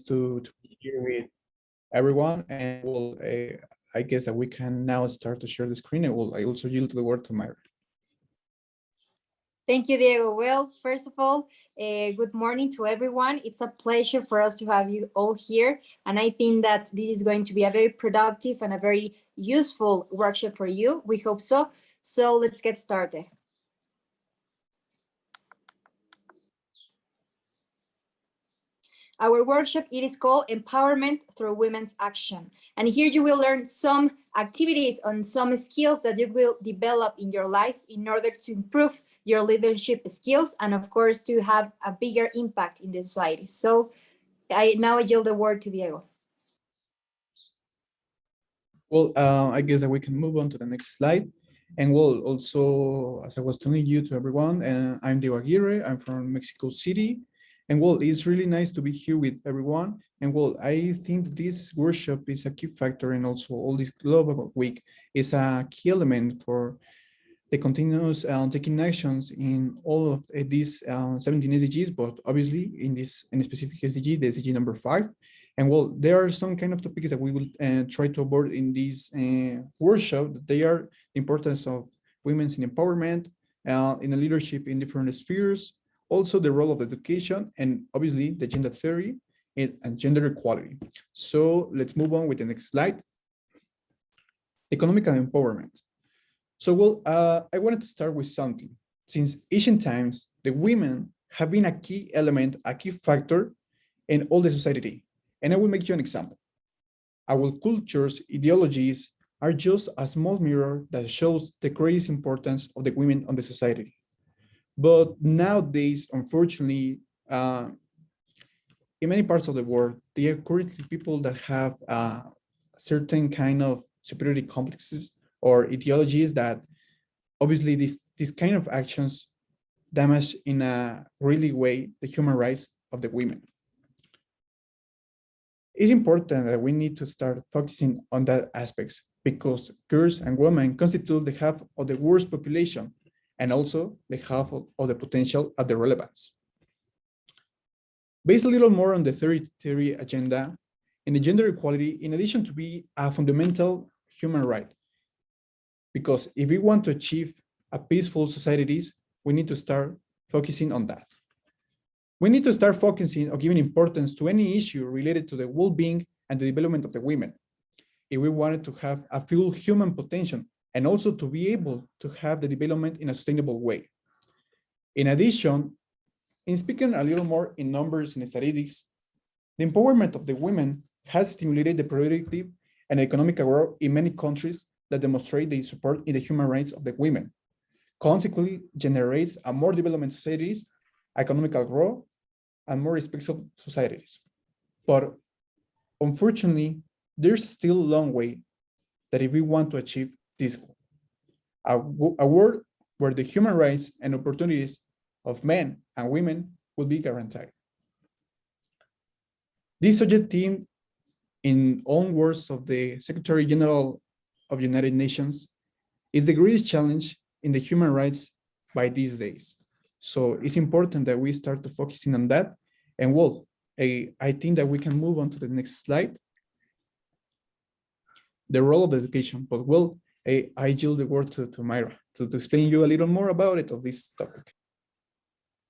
to be here with everyone. And well, I guess that we can now start to share the screen. I also yield the word to Mayra. Thank you, Diego. Well, first of all, good morning to everyone. It's a pleasure for us to have you all here. And I think that this is going to be a very productive and a very useful workshop for you. We hope so. So let's get started. Our workshop, it is called Empowerment Through Women's Action. And here you will learn some activities on some skills that you will develop in your life in order to improve your leadership skills and of course to have a bigger impact in the society. So now I yield the word to Diego. Well, I guess that we can move on to the next slide. And well, also, as I was telling you to everyone, I'm Diego Aguirre, I'm from Mexico City. And well, it's really nice to be here with everyone. And well, I think this workshop is a key factor, and also all this global week is a key element for the continuous taking actions in all of these 17 SDGs, but obviously in this specific SDG, the SDG number 5. And well, there are some kind of topics that we will try to abord in this workshop. They are the importance of women's empowerment, in the leadership in different spheres, also the role of education, and obviously the gender theory and gender equality. So let's move on with the next slide. Economic empowerment. So well, I wanted to start with something. Since ancient times, the women have been a key element, a key factor in all the society. And I will make you an example. Our cultures, ideologies are just a small mirror that shows the greatest importance of the women on the society. But nowadays, unfortunately, in many parts of the world, there are currently people that have certain kind of superiority complexes or ideologies that obviously these kind of actions damage in a really way the human rights of the women. It's important that we need to start focusing on that aspects because girls and women constitute the half of the world's population and also the half of the potential of the relevance. Based a little more on the theory agenda, in the gender equality, in addition to be a fundamental human right, because if we want to achieve a peaceful societies, we need to start focusing on that. We need to start focusing or giving importance to any issue related to the well-being and the development of the women. If we wanted to have a full human potential and also to be able to have the development in a sustainable way. In addition, in speaking a little more in numbers and statistics, the empowerment of the women has stimulated the productive and economic growth in many countries that demonstrate the support in the human rights of the women. Consequently, generates a more development societies, economical growth, and more respectful societies. But unfortunately, there's still a long way that if we want to achieve this goal. A world where the human rights and opportunities of men and women will be guaranteed. This subject team, in own words of the Secretary General of United Nations, is the greatest challenge in the human rights by these days. So it's important that we start to focusing on that. And well, I think that we can move on to the next slide. The role of education, but well, I yield the word to Mayra to explain you a little more about it of this topic.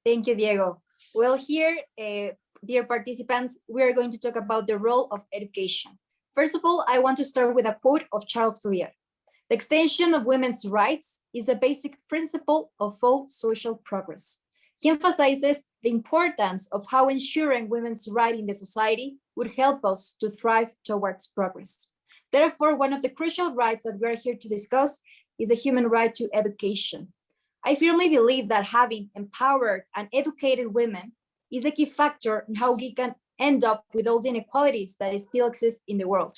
Thank you, Diego. Well, here, dear participants, we are going to talk about the role of education. First of all, I want to start with a quote of Charles Fourier. The extension of women's rights is a basic principle of all social progress. He emphasizes the importance of how ensuring women's rights in the society would help us to thrive towards progress. Therefore, one of the crucial rights that we are here to discuss is the human right to education. I firmly believe that having empowered and educated women is a key factor in how we can end up with all the inequalities that still exist in the world.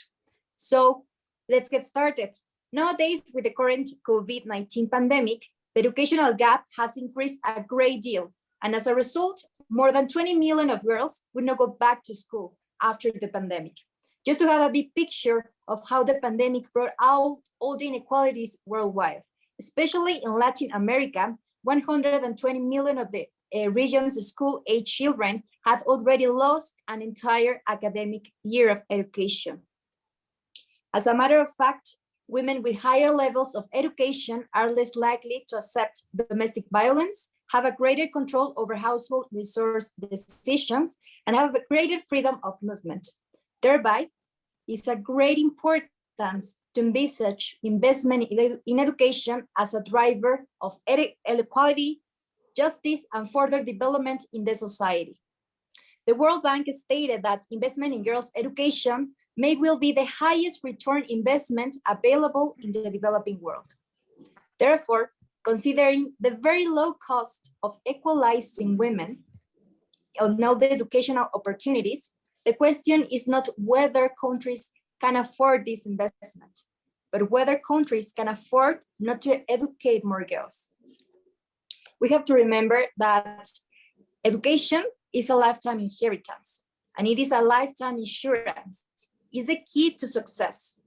So let's get started. Nowadays, with the current COVID-19 pandemic, the educational gap has increased a great deal. And as a result, more than 20 million of girls would not go back to school after the pandemic. Just to have a big picture of how the pandemic brought out all the inequalities worldwide, especially in Latin America, 120 million of the regions, school-age children have already lost an entire academic year of education. As a matter of fact, women with higher levels of education are less likely to accept domestic violence, have a greater control over household resource decisions, and have a greater freedom of movement. Thereby, it's a great importance to envisage investment in education as a driver of equality, justice, and further development in the society. The World Bank stated that investment in girls' education may well be the highest return investment available in the developing world. Therefore, considering the very low cost of equalizing women on all the educational opportunities, the question is not whether countries can afford this investment, but whether countries can afford not to educate more girls. We have to remember that education is a lifetime inheritance, and it is a lifetime insurance. It's the key to success.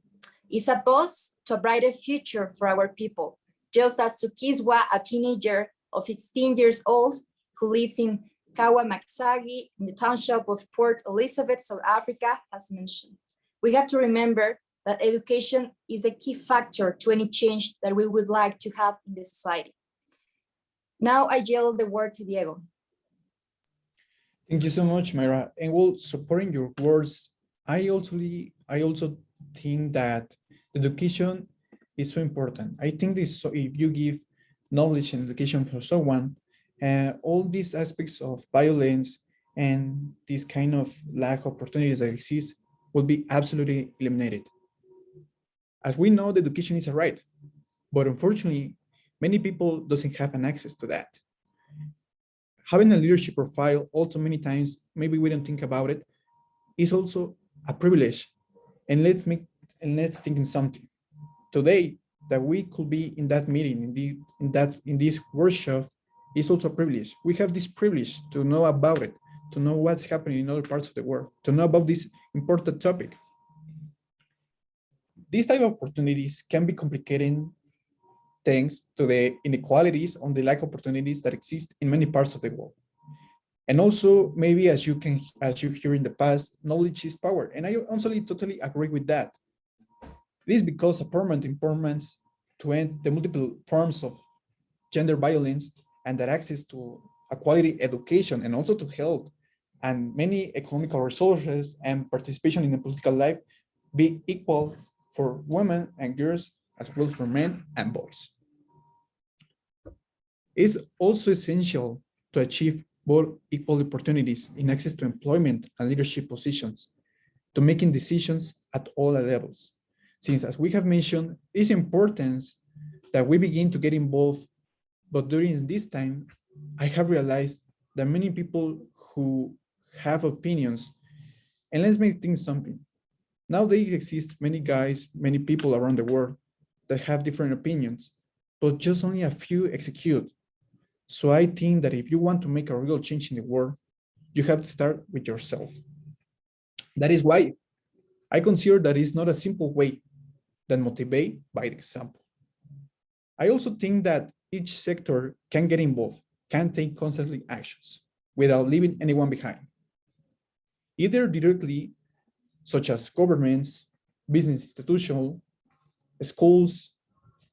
It's a bus to a brighter future for our people, just as Sukiswa, a teenager of 16 years old who lives in Kawamaksagi in the township of Port Elizabeth, South Africa, has mentioned. We have to remember that education is a key factor to any change that we would like to have in the society. Now I yield the word to Diego. Thank you so much, Mayra. And well, supporting your words, I also think that education is so important. I think this, so if you give knowledge and education for someone, all these aspects of violence and this kind of lack of opportunities that exist will be absolutely eliminated. As we know, the education is a right, but unfortunately, many people doesn't have an access to that. Having a leadership profile also many times, maybe we don't think about it, is also a privilege. And let's think in something. Today, that we could be in that meeting, in this workshop, is also a privilege. We have this privilege to know about it, to know what's happening in other parts of the world, to know about this important topic. These type of opportunities can be complicated thanks to the inequalities on the lack of opportunities that exist in many parts of the world. And also, maybe as you hear in the past, knowledge is power. And I also totally agree with that. It is because of empowerment to end the multiple forms of gender violence and that access to a quality education and also to health and many economical resources and participation in the political life be equal for women and girls as well as for men and boys. It's also essential to achieve both equal opportunities in access to employment and leadership positions, to making decisions at all levels. Since, as we have mentioned, it's important that we begin to get involved, but during this time, I have realized that many people who have opinions, and let's make things something. Nowadays exist many guys, many people around the world that have different opinions, but just only a few execute. So I think that if you want to make a real change in the world, you have to start with yourself. That is why I consider that it's not a simple way than motivate by example. I also think that each sector can get involved, can take constantly actions without leaving anyone behind. Either directly, such as governments, business institutions, schools,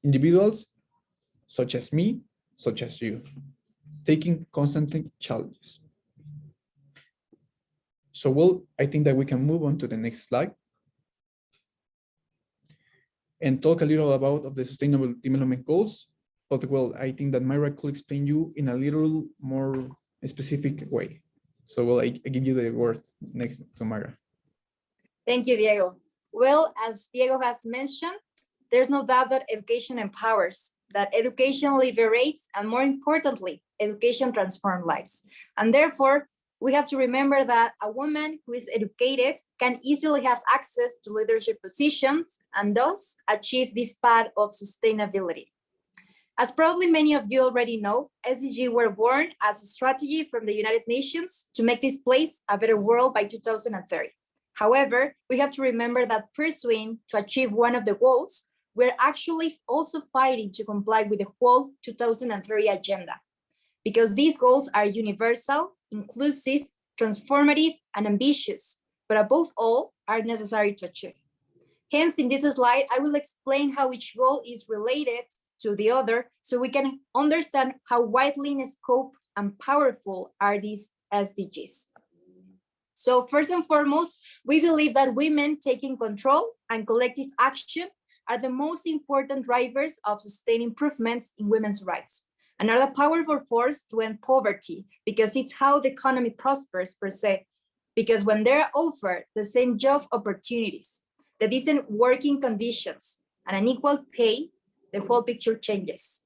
individuals, such as me, such as you, taking constantly challenges. So, well, I think that we can move on to the next slide and talk a little about of the Sustainable Development Goals. But well, I think that Mayra could explain you in a little more specific way. So, well, I give you the word next to Mayra. Thank you, Diego. Well, as Diego has mentioned, there's no doubt that education empowers, that education liberates, and more importantly, education transforms lives. And therefore, we have to remember that a woman who is educated can easily have access to leadership positions and thus achieve this path of sustainability. As probably many of you already know, SDGs were born as a strategy from the United Nations to make this place a better world by 2030. However, we have to remember that pursuing to achieve one of the goals, we're actually also fighting to comply with the whole 2030 agenda. because these goals are universal, inclusive, transformative, and ambitious, but above all, are necessary to achieve. Hence, in this slide, I will explain how each goal is related to the other so we can understand how widely in scope and powerful are these SDGs. So first and foremost, we believe that women taking control and collective action are the most important drivers of sustained improvements in women's rights and are a powerful force to end poverty because it's how the economy prospers per se. Because when they're offered the same job opportunities, the decent working conditions, and an equal pay, the whole picture changes.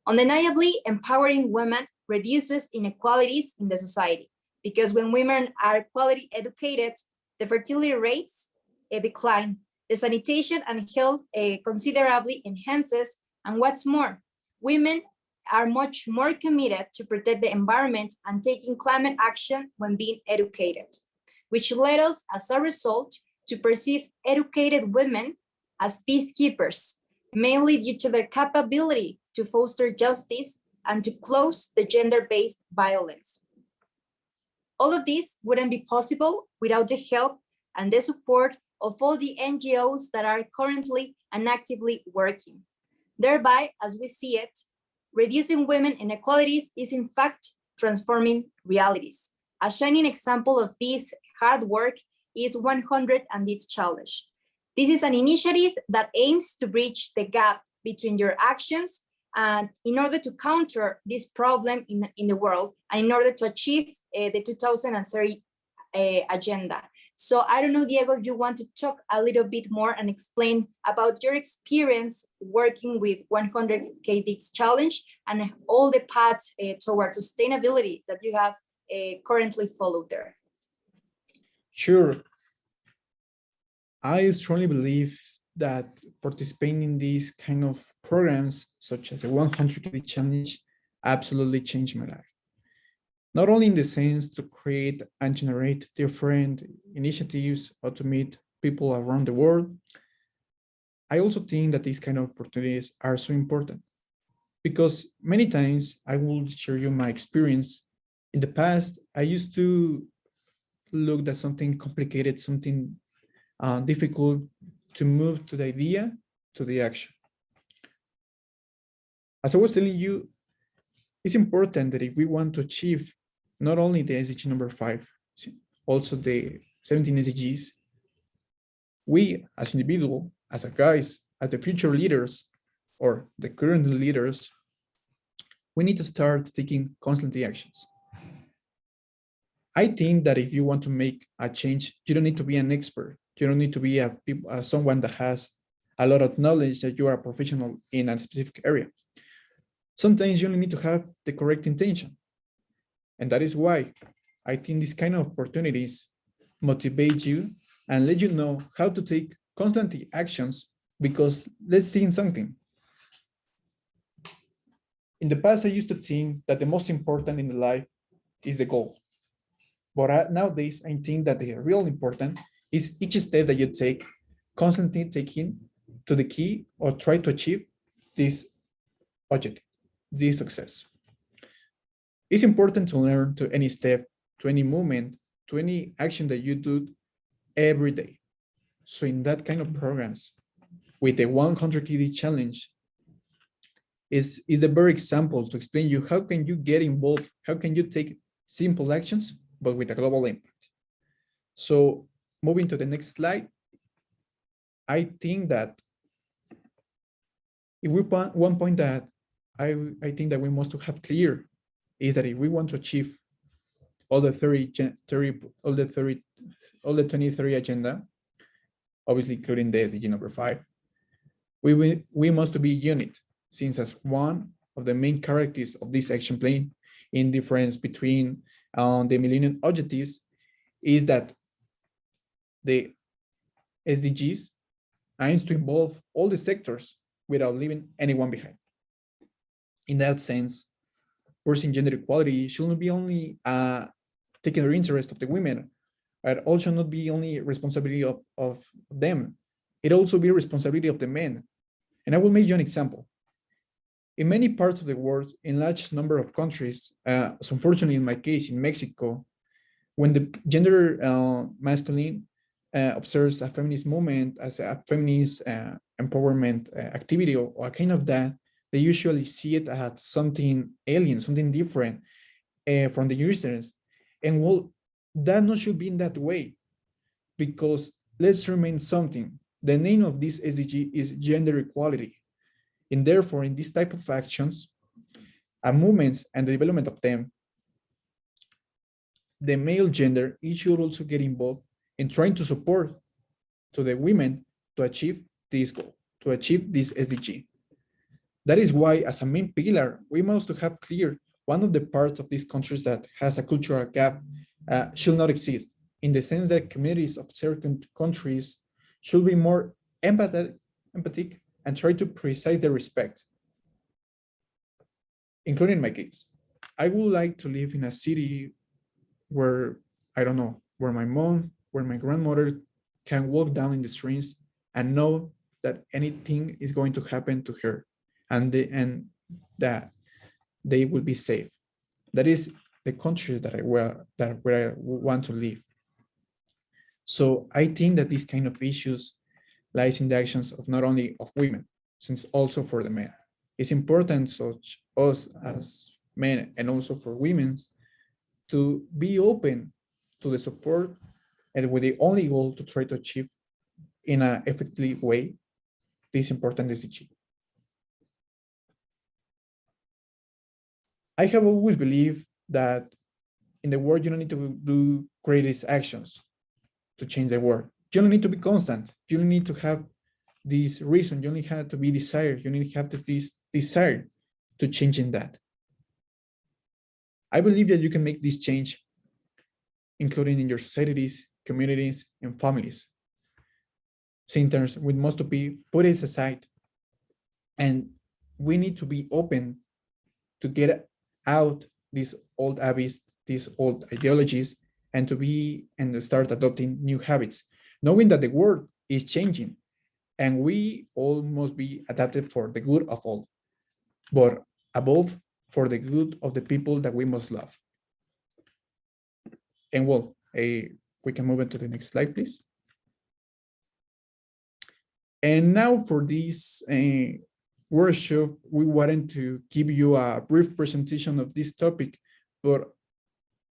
Undeniably, empowering women reduces inequalities in the society because when women are quality educated, the fertility rates decline, the sanitation and health considerably enhances, and what's more, women are much more committed to protect the environment and taking climate action when being educated, which led us as a result to perceive educated women as peacekeepers, mainly due to their capability to foster justice and to close the gender-based violence. All of this wouldn't be possible without the help and the support of all the NGOs that are currently and actively working. Thereby, as we see it, reducing women inequalities is in fact transforming realities. A shining example of this hard work is 100 and its challenge. This is an initiative that aims to bridge the gap between your actions and in order to counter this problem in the world and in order to achieve the 2030 agenda. So I don't know, Diego, you want to talk a little bit more and explain about your experience working with 100 KDX challenge and all the paths towards sustainability that you have currently followed there. Sure. I strongly believe that participating in these kind of programs, such as the 100 KD challenge, absolutely changed my life. Not only in the sense to create and generate different initiatives or to meet people around the world, I also think that these kind of opportunities are so important because many times I will share you my experience. In the past, I used to look at something complicated, something difficult to move to the idea, to the action. As I was telling you, it's important that if we want to achieve not only the SDG number 5, also the 17 SDGs, we as individuals, as a guys, as the future leaders or the current leaders, we need to start taking constantly actions. I think that if you want to make a change, you don't need to be an expert. You don't need to be someone that has a lot of knowledge, that you are a professional in a specific area. Sometimes you only need to have the correct intention. And that is why I think these kind of opportunities motivate you and let you know how to take constantly actions, because let's see in something. In the past, I used to think that the most important in the life is the goal. But nowadays, I think that the real important is each step that you take, constantly taking to the key or try to achieve this objective, this success. It's important to learn to any step, to any movement, to any action that you do every day. So in that kind of programs, with the 100 KD challenge, is the very example to explain you how can you get involved, how can you take simple actions, but with a global impact. So moving to the next slide, I think that if we one point that I think that we must have clear is that if we want to achieve all the 2030 agenda, obviously including the SDG number 5, we must be unit, since as one of the main characteristics of this action plan in difference between the Millennium Objectives is that the SDGs aims to involve all the sectors without leaving anyone behind. In that sense, pursuing gender equality should not be only taking the interest of the women, but also not be only responsibility of them. It also be responsibility of the men. And I will make you an example. In many parts of the world, in large number of countries, so unfortunately in my case, in Mexico, when the gender masculine observes a feminist movement as a feminist empowerment activity or a kind of that, they usually see it as something alien, something different from the Easterners. And well, that not should be in that way, because let's remain something. The name of this SDG is gender equality. And therefore, in this type of actions and movements and the development of them, the male gender, it should also get involved in trying to support to the women to achieve this goal, to achieve this SDG. That is why, as a main pillar, we must have clear one of the parts of these countries that has a cultural gap should not exist, in the sense that communities of certain countries should be more empathic and try to precise the respect, including my case. I would like to live in a city where, I don't know, where my mom, where my grandmother can walk down in the streets and know that anything is going to happen to her, and that they will be safe. That is the country that where I want to live. So I think that these kind of issues lies in the actions of not only of women, since also for the men. It's important such us as men and also for women to be open to the support and with the only goal to try to achieve in an effective way this important SDG. I have always believed that in the world, you don't need to do greatest actions to change the world. You don't need to be constant. You don't need to have this reason. You only have to be desired. You need to have this desire to change in that. I believe that you can make this change, including in your societies, communities, and families. Symptoms with must to be put it aside. And we need to be open to get out these old habits, these old ideologies, and to start adopting new habits, knowing that the world is changing and we all must be adapted for the good of all, but above for the good of the people that we must love. And well, we can move into the next slide, please. And now for this workshop, we wanted to give you a brief presentation of this topic, but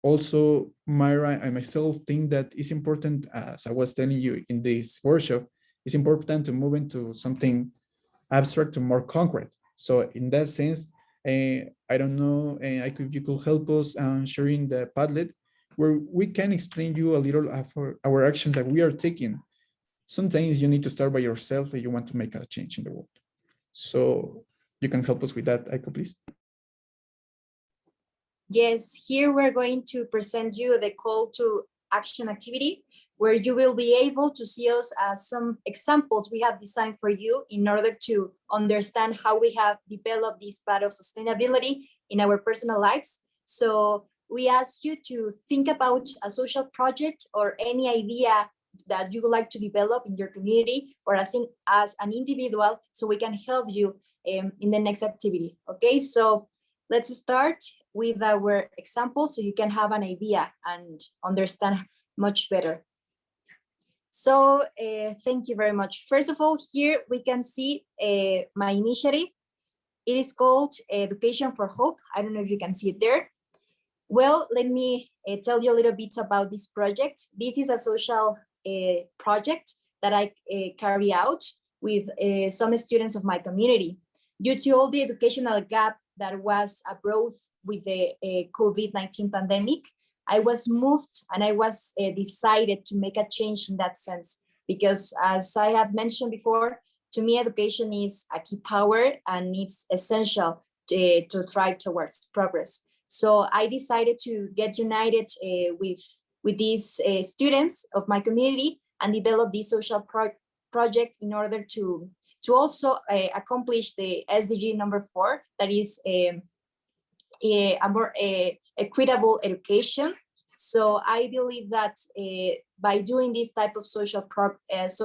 also Mayra and myself think that it's important, as I was telling you in this workshop, it's important to move into something abstract to more concrete. So in that sense, I don't know, you could help us sharing the Padlet where we can explain you a little of our actions that we are taking. Sometimes you need to start by yourself if you want to make a change in the world. So you can help us with that, Aiko, please. Yes, here we're going to present you the call to action activity, where you will be able to see us some examples we have designed for you in order to understand how we have developed this part of sustainability in our personal lives. So we ask you to think about a social project or any idea that you would like to develop in your community or as an individual, so we can help you in the next activity. Okay, so let's start with our example so you can have an idea and understand much better. So thank you very much. First of all, here we can see my initiative. It is called Education for Hope. I don't know if you can see it there. Well, let me tell you a little bit about this project. This is a social project that I carry out with some students of my community. Due to all the educational gap that was abroad with the COVID-19 pandemic, I was moved and I was decided to make a change in that sense, because as I have mentioned before, to me, education is a key power and it's essential to thrive towards progress. So I decided to get united with these students of my community and develop this social project in order to also accomplish the SDG number 4, that is a more equitable education. So I believe that by doing this type of social projects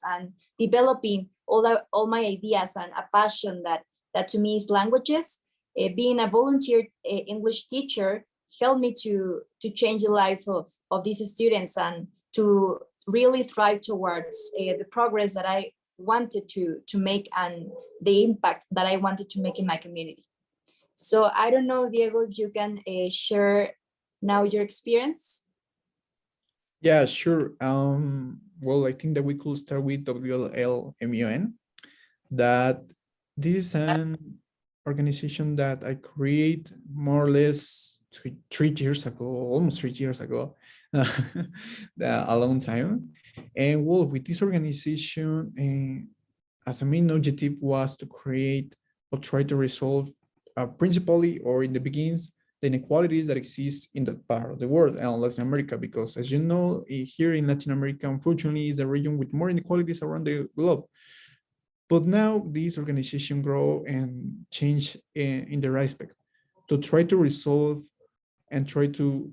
and developing all my ideas and a passion that that to me is languages. Being a volunteer English teacher helped me to change the life of these students and to really thrive towards the progress that I wanted to make and the impact that I wanted to make in my community. So I don't know, Diego, if you can share now your experience. Yeah, sure. Well, I think that we could start with WLMUN. That this is an organization that I create more or less 3 years ago, almost 3 years ago, a long time. And well, with this organization, as a main objective was to create or try to resolve principally or in the beginnings the inequalities that exist in that part of the world and Latin America, because as you know, here in Latin America, unfortunately, is the region with more inequalities around the globe. But now this organization grow and change in the right aspect to try to resolve and try to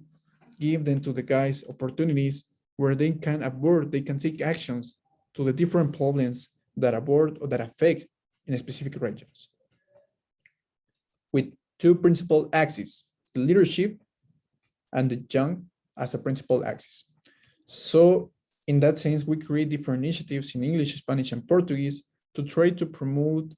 give them to the guys opportunities where they can abort, they can take actions to the different problems that abort or that affect in specific regions. With two principal axes, the leadership and the young as a principal axis. So in that sense, we create different initiatives in English, Spanish, and Portuguese to try to promote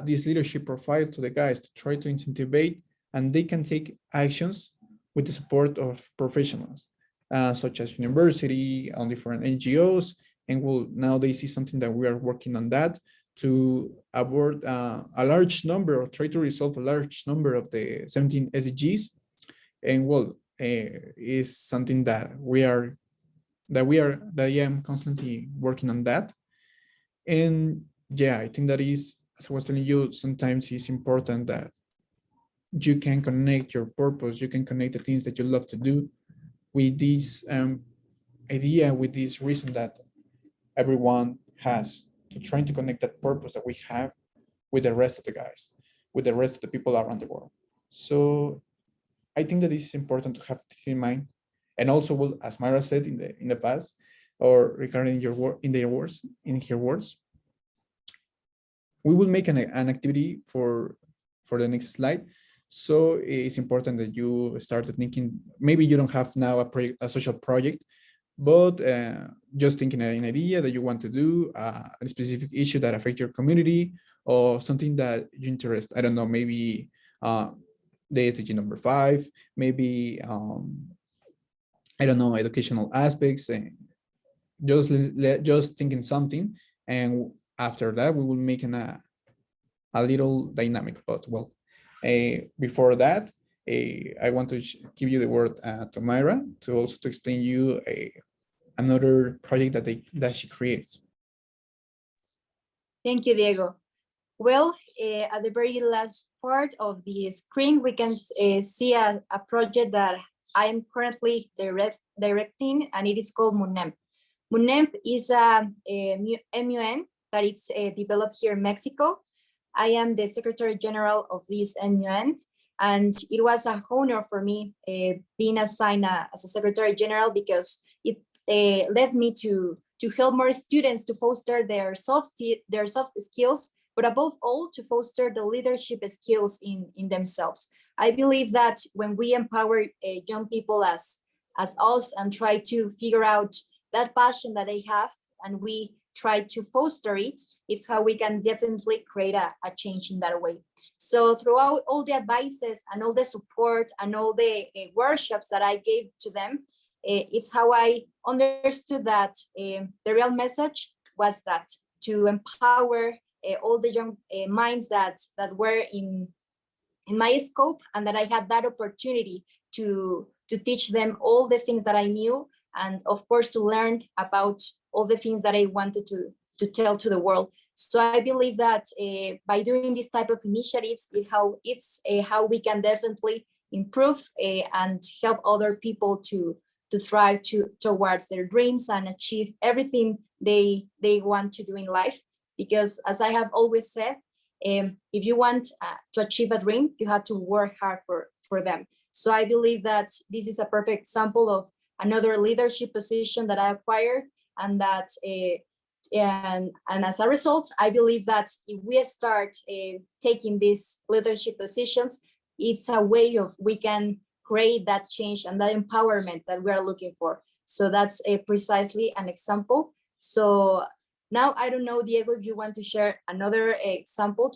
this leadership profile to the guys, to try to incentivize, and they can take actions with the support of professionals, such as university, on different NGOs, and we'll nowadays see something that we are working on that to abort a large number or try to resolve a large number of the 17 SDGs. And well, is something that I am constantly working on that. And yeah, I think that is, as I was telling you, sometimes it's important that you can connect your purpose, you can connect the things that you love to do with this idea, with this reason that everyone has, to trying to connect that purpose that we have with the rest of the guys, with the rest of the people around the world. So I think that it's important to have this in mind. And also, well, as Mayra said in the past, or regarding your work in her words, we will make an activity for the next slide. So it's important that you started thinking, maybe you don't have now a social project, but just thinking an idea that you want to do, a specific issue that affects your community, or something that you interest. I don't know, maybe the SDG number 5, maybe I don't know, educational aspects, and just thinking something, and after that we will make a little dynamic. But well, before that, I want to give you the word to Mayra to also to explain you another project that she creates. Thank you, Diego. Well, at the very last part of the screen, we can see a project that I am currently directing, and it is called Monem. Monem is a MUN that it's developed here in Mexico. I am the Secretary General of this MUN, and it was an honor for me being assigned as a Secretary General, because it led me to help more students to foster their soft skills, but above all, to foster the leadership skills in themselves. I believe that when we empower young people as us and try to figure out that passion that they have, and we try to foster it, it's how we can definitely create a change in that way. So throughout all the advices and all the support and all the workshops that I gave to them, it's how I understood that the real message was that to empower all the young minds that were in my scope, and that I had that opportunity to teach them all the things that I knew, and of course to learn about all the things that I wanted to tell to the world. So I believe that by doing this type of initiatives, it's how we can definitely improve and help other people to thrive towards their dreams and achieve everything they want to do in life. Because as I have always said, if you want to achieve a dream, you have to work hard for them. So I believe that this is a perfect example of another leadership position that I acquired, and that And as a result, I believe that if we start taking these leadership positions, it's a way of we can create that change and that empowerment that we are looking for. So that's precisely an example. So now I don't know, Diego, if you want to share another example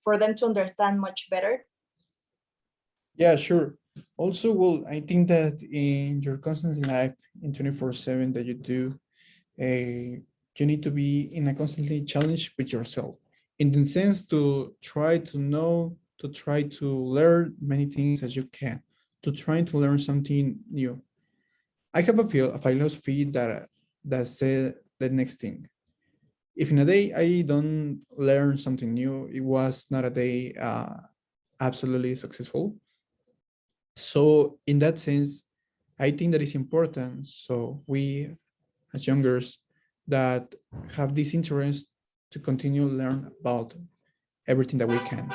for them to understand much better. Yeah, sure. Also, well, I think that in your constant life in 24/7 that you do, you need to be in a constantly challenge with yourself in the sense to try to know, to try to learn many things as you can, to try to learn something new. I have a philosophy that said the next thing. If in a day I don't learn something new, it was not a day absolutely successful. So in that sense, I think that is important. So we as youngers that have this interest to continue learn about everything that we can.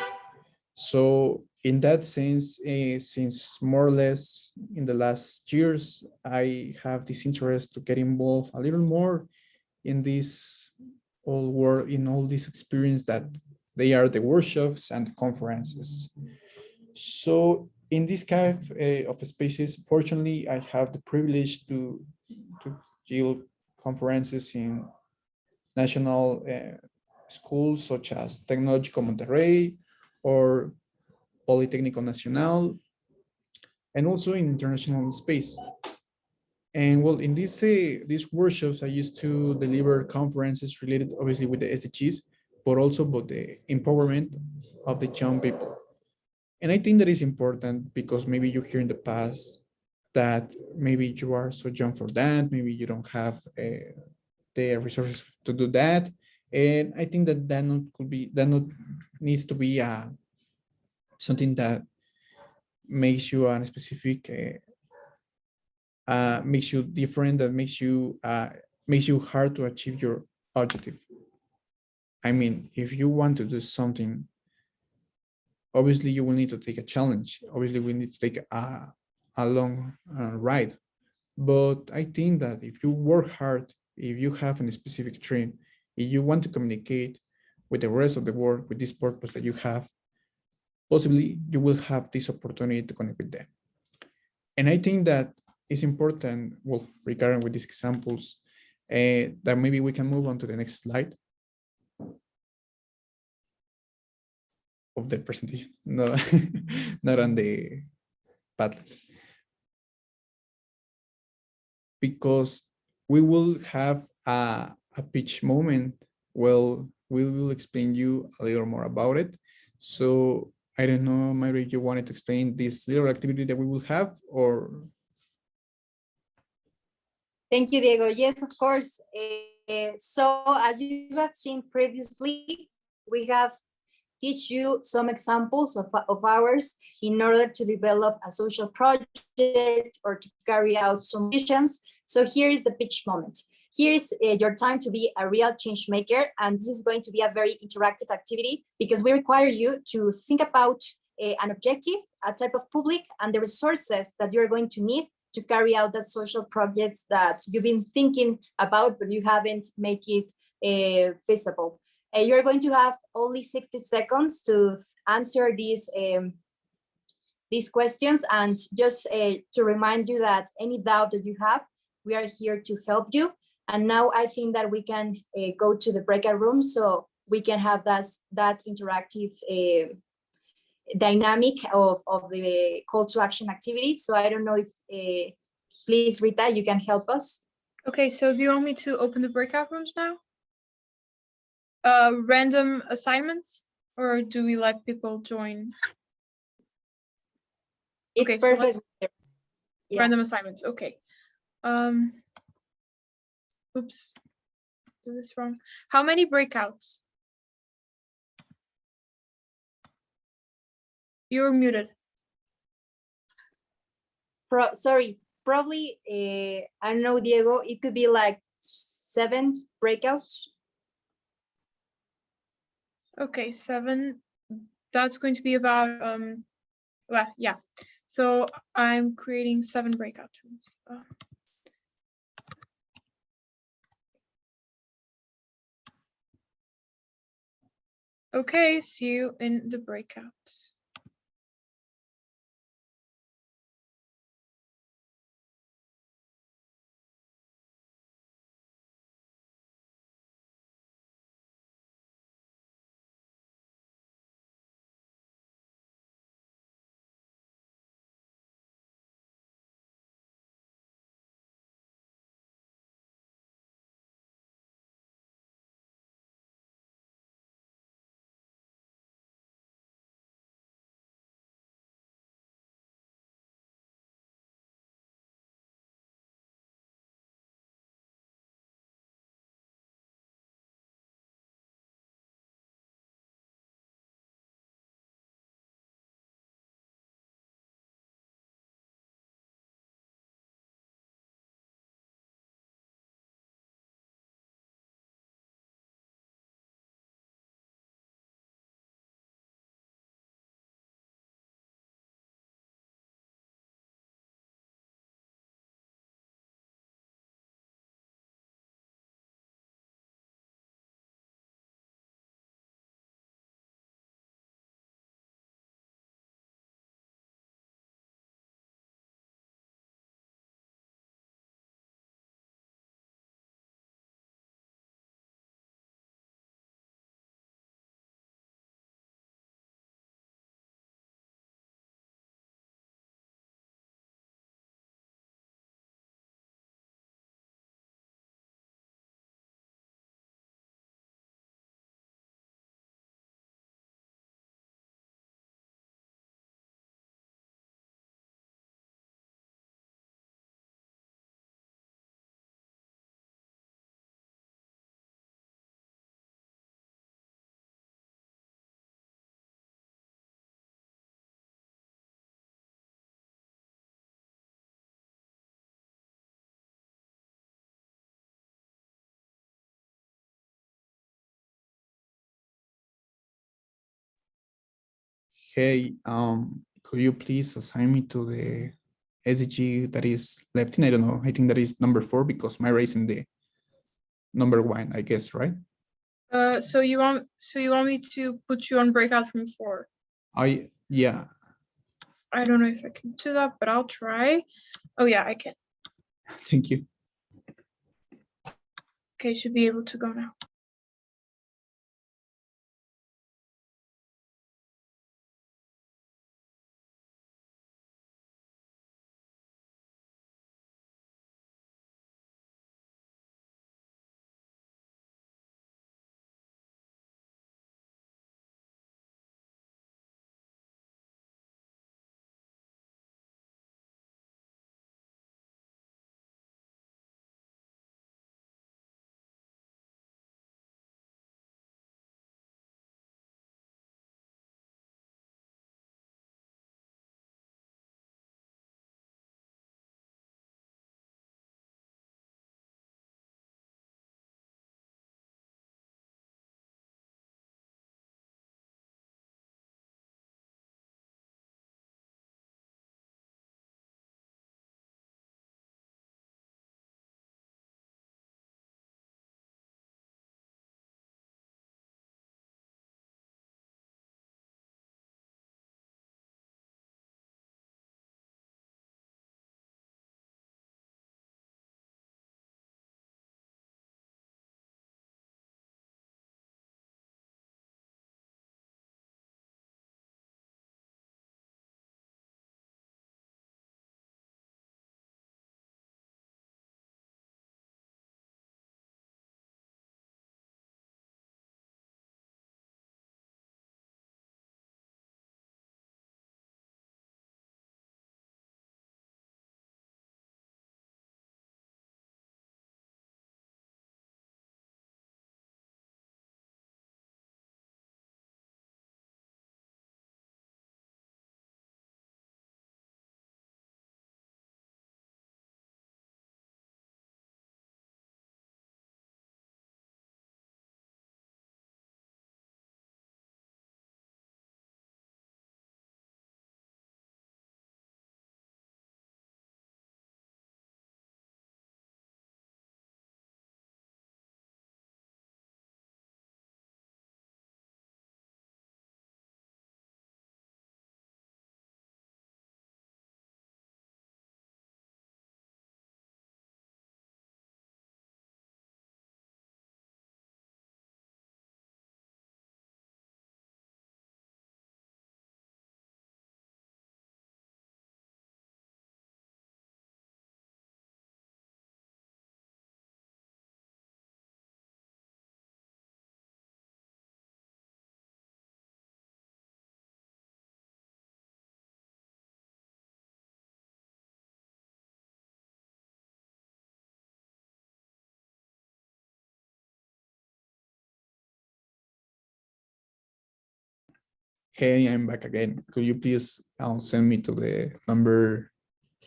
So in that sense, since more or less in the last years, I have this interest to get involved a little more in this whole world, in all this experience that they are the workshops and conferences. So in this kind of spaces, fortunately, I have the privilege to yield conferences in national schools such as Tecnológico Monterrey or Politécnico Nacional, and also in international space. And well, in these workshops, I used to deliver conferences related obviously with the SDGs, but also about the empowerment of the young people. And I think that is important because maybe you hear in the past that maybe you are so young for that, maybe you don't have the resources to do that. And I think that that not needs to be something that makes you a specific, makes you different, that makes you hard to achieve your objective. I mean, if you want to do something, obviously you will need to take a challenge. Obviously, we need to take a long ride. But I think that if you work hard, if you have a specific dream, if you want to communicate with the rest of the world with this purpose that you have, possibly you will have this opportunity to connect with them. And I think that it's important, well, regarding with these examples, that maybe we can move on to the next slide of the presentation. No, not on the Padlet. Because we will have a pitch moment. Well, we will explain you a little more about it. So I don't know, Mayra, you wanted to explain this little activity that we will have, or? Thank you, Diego. Yes, of course. So as you have seen previously, we have teach you some examples of ours in order to develop a social project or to carry out some missions. So here is the pitch moment. Here is your time to be a real change maker. And this is going to be a very interactive activity because we require you to think about an objective, a type of public, and the resources that you're going to need to carry out that social projects that you've been thinking about, but you haven't make it feasible. You're going to have only 60 seconds to answer these questions. And just to remind you that any doubt that you have, we are here to help you. And now I think that we can go to the breakout room so we can have that interactive dynamic of the call to action activity. So I don't know if, please, Rita, you can help us. Okay, so do you want me to open the breakout rooms now? Random assignments, or do we let people join? It's okay, perfect. So random assignments, okay. Oops, did this wrong. How many breakouts? You're muted. Sorry, probably, I don't know, Diego, it could be like 7 breakouts. Okay, 7. That's going to be about, well, yeah. So I'm creating 7 breakout rooms. Okay, see you in the breakout. Hey, could you please assign me to the SDG that is left in? I don't know. I think that is number 4 because Mayra is in the number 1, I guess, right? So you want me to put you on breakout room 4? Yeah. I don't know if I can do that, but I'll try. Oh yeah, I can. Thank you. Okay, should be able to go now. Hey, I'm back again. Could you please send me to the number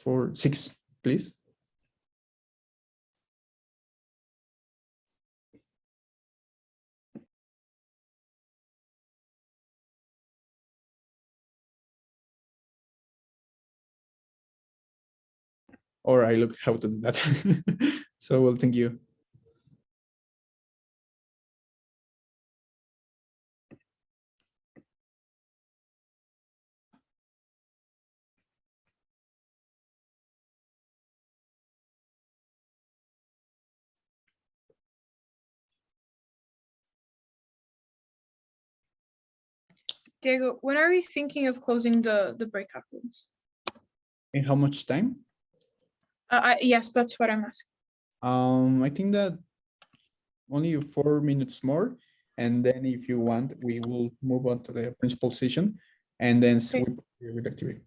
6, please? Or I look how to do that. So, well, thank you. Diego, when are we thinking of closing the breakout rooms? In how much time? Yes, that's what I'm asking. I think that only 4 minutes more, and then if you want, we will move on to the principal session, and then Okay. we with activity.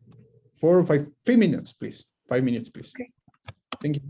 4 or 5 minutes, please. 5 minutes, please. Okay. Thank you.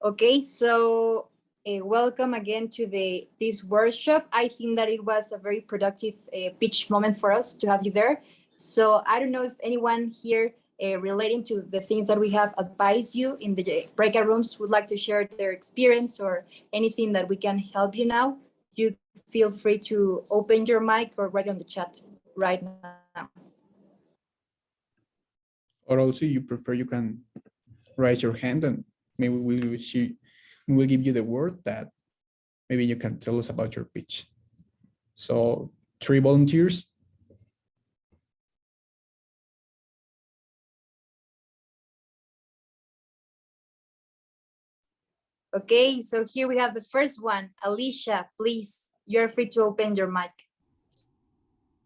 Okay, so welcome again to this workshop. I think that it was a very productive pitch moment for us to have you there. So I don't know if anyone here relating to the things that we have advised you in the breakout rooms would like to share their experience or anything that we can help you now. You feel free to open your mic or write on the chat right now. Or also you prefer, you can raise your hand and maybe we'll give you the word that maybe you can tell us about your pitch. So 3 volunteers. Okay, so here we have the first one. Alicia, please, you're free to open your mic.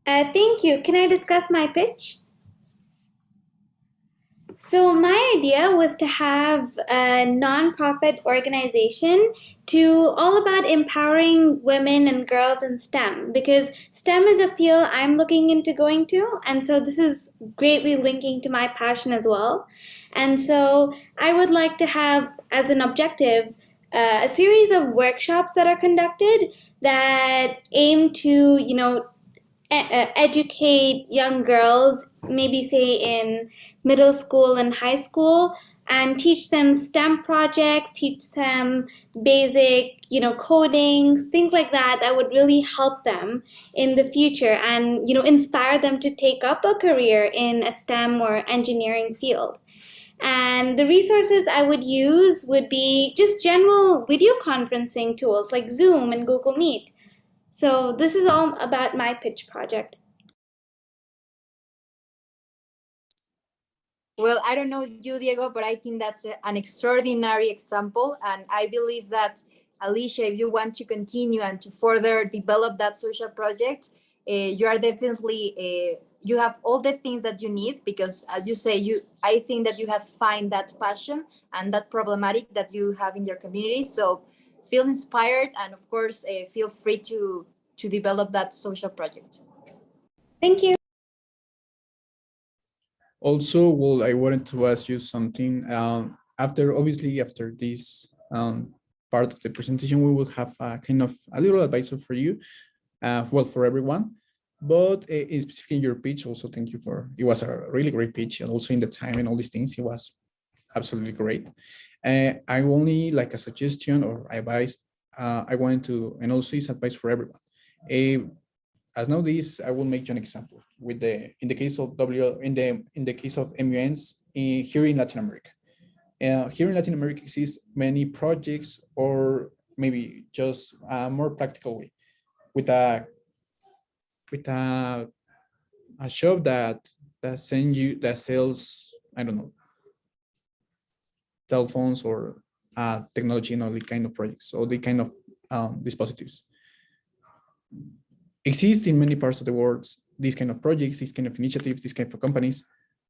Thank you. Can I discuss my pitch? So my idea was to have a nonprofit organization to all about empowering women and girls in STEM, because STEM is a field I'm looking into going to, and so this is greatly linking to my passion as well. And so I would like to have as an objective a series of workshops that are conducted that aim to, educate young girls, maybe say in middle school and high school, and teach them STEM projects, teach them basic, coding, things like that, that would really help them in the future and, inspire them to take up a career in a STEM or engineering field. And the resources I would use would be just general video conferencing tools like Zoom and Google Meet. So this is all about my pitch project. Well, I don't know you, Diego, but I think that's an extraordinary example. And I believe that, Alicia, if you want to continue and to further develop that social project, you are definitely, you have all the things that you need, because as you say, I think that you have find that passion and that problematic that you have in your community. So feel inspired, and of course, feel free to develop that social project. Thank you. Also, well, I wanted to ask you something. Obviously, after this part of the presentation, we will have a kind of a little advisor for you, well, for everyone. But in specifically your pitch, also thank you for, it was a really great pitch, and also in the time and all these things, it was absolutely great. I only like a suggestion or advice. I wanted to, and also it's advice for everyone. As now this, I will make you an example with in the case of in the case of MUNs here in Latin America. Here in Latin America exist many projects, or maybe just a more practical way, with a shop that sells, I don't know, telephones or technology and all the kind of projects, or the kind of dispositives. Exist in many parts of the world, these kind of projects, these kind of initiatives, these kind of companies.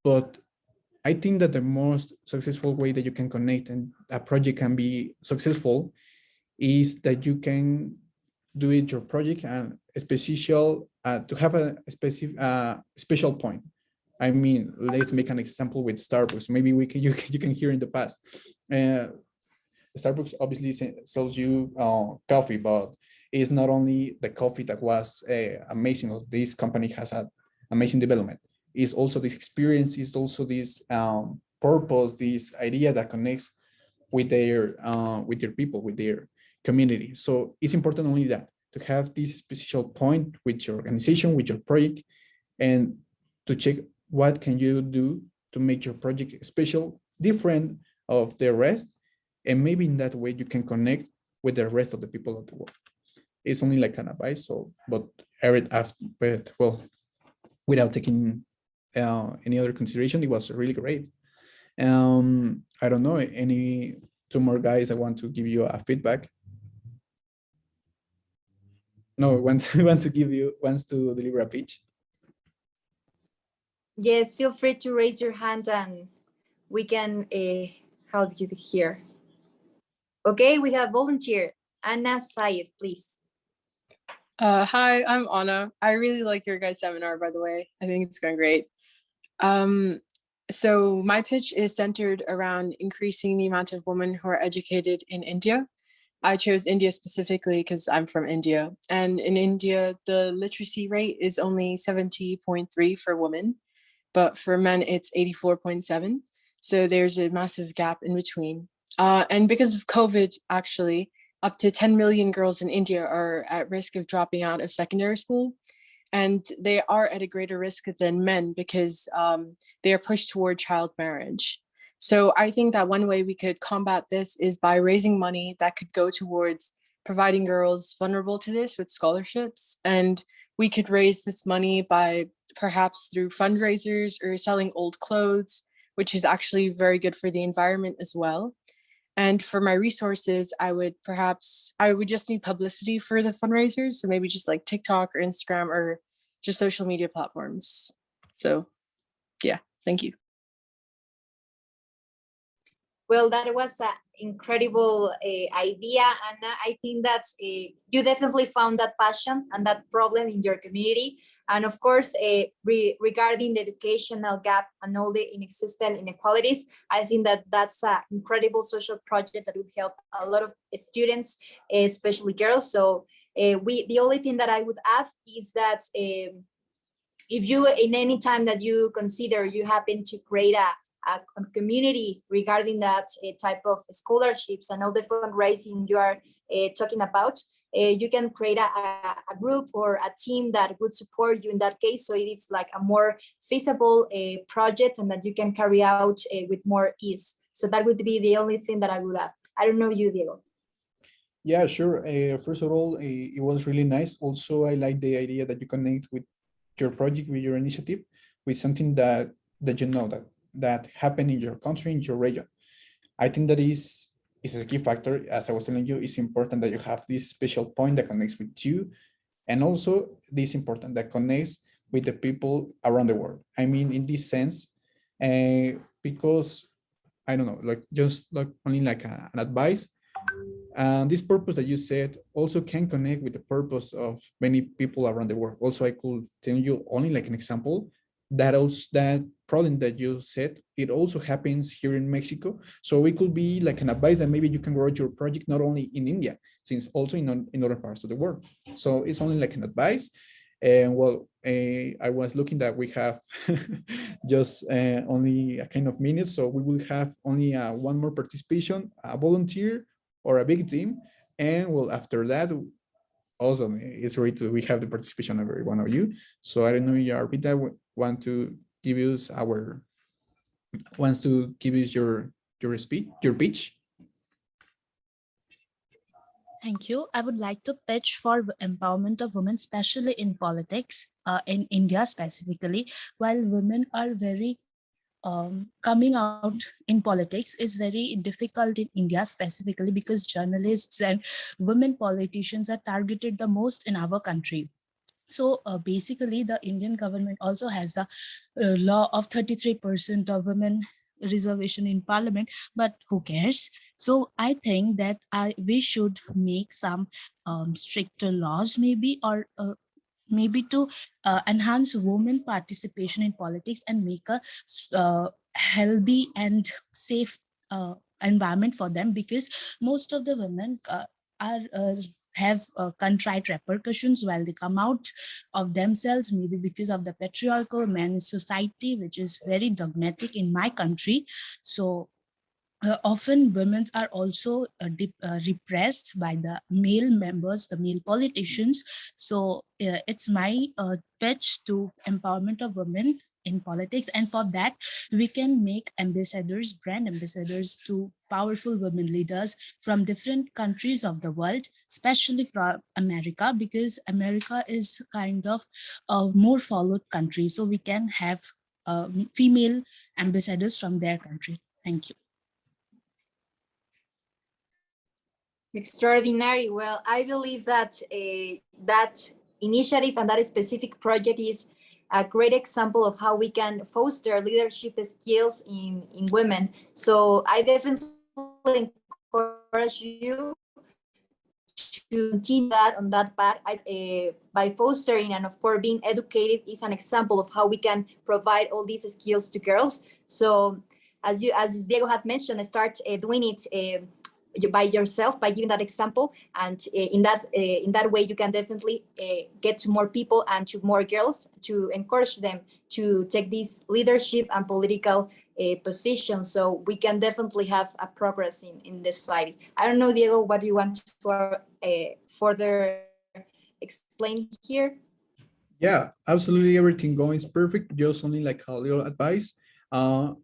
But I think that the most successful way that you can connect and a project can be successful is that you can do it your project and special to have a specific special point. I mean, let's make an example with Starbucks. Maybe you can hear in the past. Starbucks obviously sells you coffee, but it's not only the coffee that was amazing. This company has had amazing development. It's also this experience, it's also this purpose, this idea that connects with their people, with their community. So it's important only that to have this special point with your organization, with your project, and to check what can you do to make your project special, different of the rest, and maybe in that way you can connect with the rest of the people of the world. It's only like an advice, so but well, without taking any other consideration, it was really great. I don't know, any 2 more guys that want to give you a feedback? No, wants to deliver a pitch? Yes, feel free to raise your hand and we can help you here. Okay, we have volunteer. Anna Sayed, please. Hi, I'm Anna. I really like your guys' seminar, by the way. I think it's going great. So my pitch is centered around increasing the amount of women who are educated in India. I chose India specifically because I'm from India. And in India, the literacy rate is only 70.3 for women, but for men, it's 84.7. So there's a massive gap in between. And because of COVID, actually, up to 10 million girls in India are at risk of dropping out of secondary school. And they are at a greater risk than men because they are pushed toward child marriage. So I think that one way we could combat this is by raising money that could go towards providing girls vulnerable to this with scholarships. And we could raise this money by perhaps through fundraisers or selling old clothes, which is actually very good for the environment as well. And for my resources, I would just need publicity for the fundraisers. So maybe just like TikTok or Instagram or just social media platforms. So yeah, thank you. Well, that was an incredible idea, Anna. I think that you definitely found that passion and that problem in your community. And of course, regarding the educational gap and all the inexistent inequalities, I think that that's an incredible social project that will help a lot of students, especially girls. So the only thing that I would add is that if you, in any time that you consider you happen to create a community regarding that type of scholarships and all the fundraising you are talking about, you can create a group or a team that would support you in that case. So it is like a more feasible project and that you can carry out with more ease. So that would be the only thing that I would add. I don't know you, Diego. Yeah, sure. First of all, it was really nice. Also, I like the idea that you connect with your project, with your initiative, with something that you know that happened in your country, in your region. I think that is a key factor. As I was telling you, it's important that you have this special point that connects with you, and also this important that connects with the people around the world. I mean, in this sense, because I don't know, like just like only like an advice. And this purpose that you said also can connect with the purpose of many people around the world. Also, I could tell you only like an example that also that problem that you said, it also happens here in Mexico. So it could be like an advice that maybe you can grow your project not only in India, since also in other parts of the world. So it's only like an advice. And well, I was looking that we have just only a kind of minute, so we will have only one more participation, a volunteer or a big team. And well, after that, awesome. It's great to we have the participation of every one of you. So I don't know, Arpita wants to give us your speech, your pitch. Thank you. I would like to pitch for empowerment of women, especially in politics, in India specifically. While women are very coming out in politics is very difficult in India specifically because journalists and women politicians are targeted the most in our country. So basically, the Indian government also has a law of 33% of women reservation in parliament, but who cares? So I think that we should make some stricter laws maybe, or maybe to enhance women participation in politics and make a healthy and safe environment for them, because most of the women are have contrite repercussions while they come out of themselves, maybe because of the patriarchal man society, which is very dogmatic in my country. So often women are also repressed by the male members, the male politicians. So it's my pitch to empowerment of women in politics, and for that we can make ambassadors, brand ambassadors to powerful women leaders from different countries of the world, especially from America, because America is kind of a more followed country. So we can have female ambassadors from their country. Thank you. Extraordinary. Well, I believe that that initiative and that specific project is a great example of how we can foster leadership skills in women. So I definitely encourage you to continue that on that path by fostering and of course being educated is an example of how we can provide all these skills to girls. So as Diego had mentioned, start doing it by yourself, by giving that example, and in that way you can definitely get to more people and to more girls to encourage them to take these leadership and political positions, so we can definitely have a progress in this society. I don't know, Diego, what do you want to further explain here? Yeah, absolutely. Everything going is perfect. Just only like a little advice. To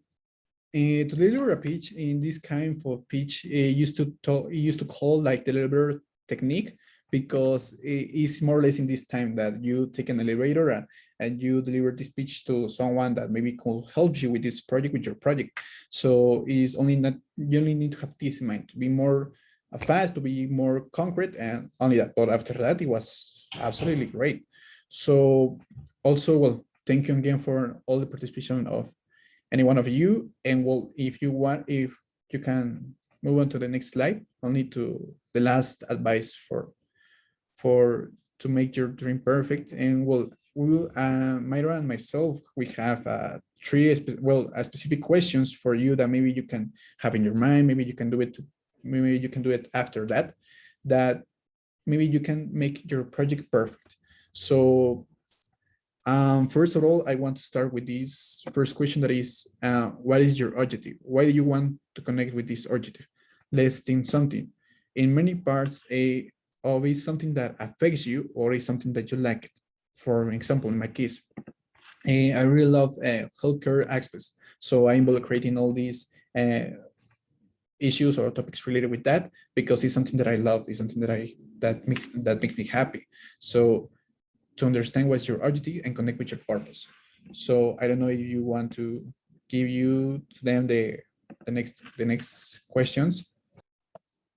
deliver a pitch in this kind of pitch, used to call like the elevator technique, because it's more or less in this time that you take an elevator and you deliver this pitch to someone that maybe could help you with this project, with your project. So it's only not, you only need to have this in mind, to be more fast, to be more concrete, and only that. But after that, it was absolutely great. So also, well, thank you again for all the participation of any one of you. And well, if you want, if you can move on to the next slide, only to the last advice to make your dream perfect. And well, we will, Mayra and myself, we have three specific questions for you that maybe you can have in your mind. Maybe you can do it. Maybe you can do it after that. That maybe you can make your project perfect. So first of all, I want to start with this first question, that is, what is your objective? Why do you want to connect with this objective? Let's think something. In many parts, of is something that affects you, or is something that you like. For example, in my case, I really love healthcare aspects. So I'm creating all these issues or topics related with that, because it's something that I love. It's something that makes me happy. So to understand what's your objective and connect with your purpose. So I don't know if you want to give to them the next questions.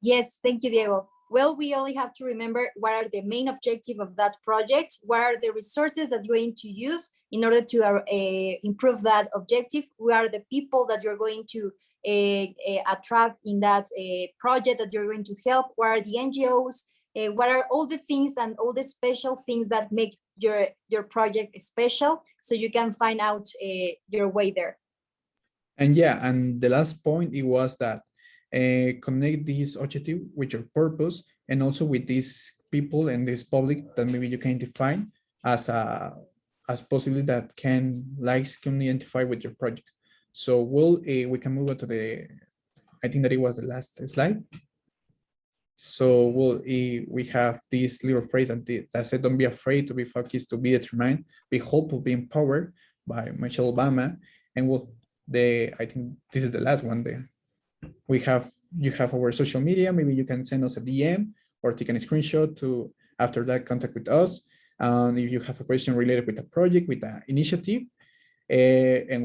Yes, thank you, Diego. Well, we only have to remember what are the main objective of that project, what are the resources that you're going to use in order to improve that objective, what are the people that you're going to attract in that project that you're going to help, what are the NGOs, what are all the things and all the special things that make your project special, so you can find out your way there. And yeah, and the last point, it was that connect this objective with your purpose, and also with these people and this public that maybe you can define as possibly that can identify with your project. So we can move on to I think that it was the last slide. So we have this little phrase that said, don't be afraid to be focused, to be determined, be hopeful, be empowered, by Michelle Obama. And I think this is the last one there. You have our social media. Maybe you can send us a DM or take a screenshot to, after that, contact with us. If you have a question related with the project, with the initiative, and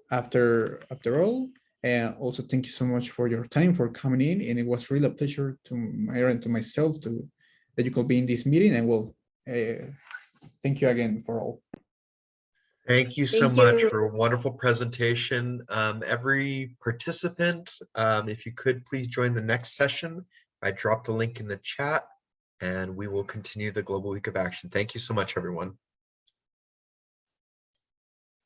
after all, also thank you so much for your time, for coming in, and it was really a pleasure to Mayra and to myself that you could be in this meeting. And thank you again for all. Thank you so much for a wonderful presentation. Every participant, if you could please join the next session. I dropped the link in the chat, and we will continue the Global Week of Action. Thank you so much, everyone.